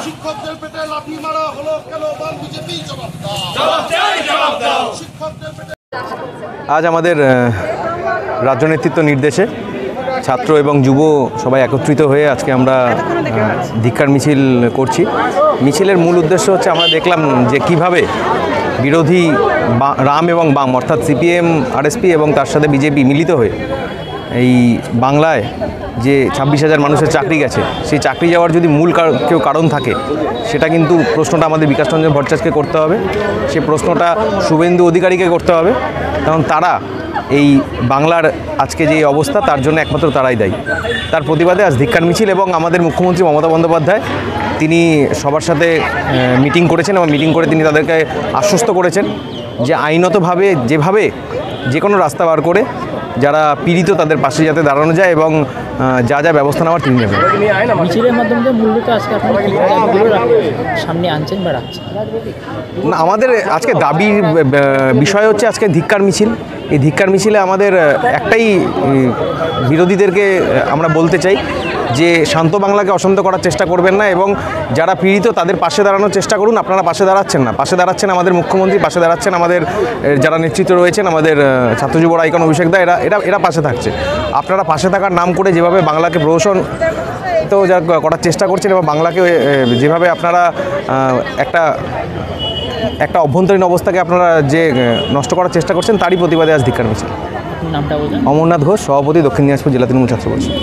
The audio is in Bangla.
শিক্ষকদের পেটে লাঠি মারা হলো কেন? বিজেপি জবাব দাও। শিক্ষকদের পেটে আজ আমাদের রাজ্য নেতৃত্ব নির্দেশে ছাত্র এবং যুব সবাই একত্রিত হয়ে আজকে আমরা ধিক্কার মিছিল করছি। মিছিলের মূল উদ্দেশ্য হচ্ছে আমরা দেখলাম যে কিভাবে বিরোধী রাম এবং বাম অর্থাৎ সিপিএম, আরএসপি এবং তার সাথে বিজেপি মিলিত হয়ে এই বাংলায় যে 26,000 মানুষের চাকরি গেছে, সেই চাকরি যাওয়ার যদি মূল কেউ কারণ থাকে, সেটা কিন্তু প্রশ্নটা আমাদের বিকাশ রঞ্জন ভট্টাচার্যকে করতে হবে। সে প্রশ্নটা শুভেন্দু অধিকারীকে করতে হবে, কারণ তারা এই বাংলার আজকে যে অবস্থা তার জন্য একমাত্র তারাই দায়ী। তার প্রতিবাদে আজ ধিক্কার মিছিল এবং আমাদের মুখ্যমন্ত্রী মমতা বন্দ্যোপাধ্যায় তিনি সবার সাথে মিটিং করেছেন এবং মিটিং করে তিনি তাদেরকে আশ্বস্ত করেছেন যে আইনতভাবে যেভাবে যে কোনো রাস্তা বার করে যারা পীড়িত তাদের পাশে যাতে দাঁড়ানো যায় এবং যা যা ব্যবস্থা নেওয়ার তিনি নেবেন। মিছিলের মাধ্যমে মূলত আজকে আপনারা সামনে আনছেন বা রাখছেন? না, আমাদের আজকে দাবির বিষয় হচ্ছে আজকে ধিক্কার মিছিল। এই ধিক্কার মিছিলে আমাদের একটাই বিরোধীদেরকে আমরা বলতে চাই যে শান্ত বাংলাকে অশান্ত করার চেষ্টা করবেন না এবং যারা পীড়িত তাদের পাশে দাঁড়ানোর চেষ্টা করুন। আপনারা পাশে দাঁড়াচ্ছেন না, পাশে দাঁড়াচ্ছেন আমাদের মুখ্যমন্ত্রী, পাশে দাঁড়াচ্ছেন আমাদের যারা নেতৃত্ব রয়েছেন, আমাদের ছাত্র যুব আইকন অভিষেক দা, এরা পাশে থাকছে। আপনারা পাশে থাকার নাম করে যেভাবে বাংলাকে প্রহসন তো যা করার চেষ্টা করছেন এবং বাংলাকে যেভাবে আপনারা একটা অভ্যন্তরীণ অবস্থাকে আপনারা যে নষ্ট করার চেষ্টা করছেন, তারই প্রতিবাদে আজ ধিক্কার মিছিল। নামটা বলুন। অমরনাথ ঘোষ, সভাপতি, দক্ষিণ দিনাজপুর জেলা তৃণমূল ছাত্র পরিষদ।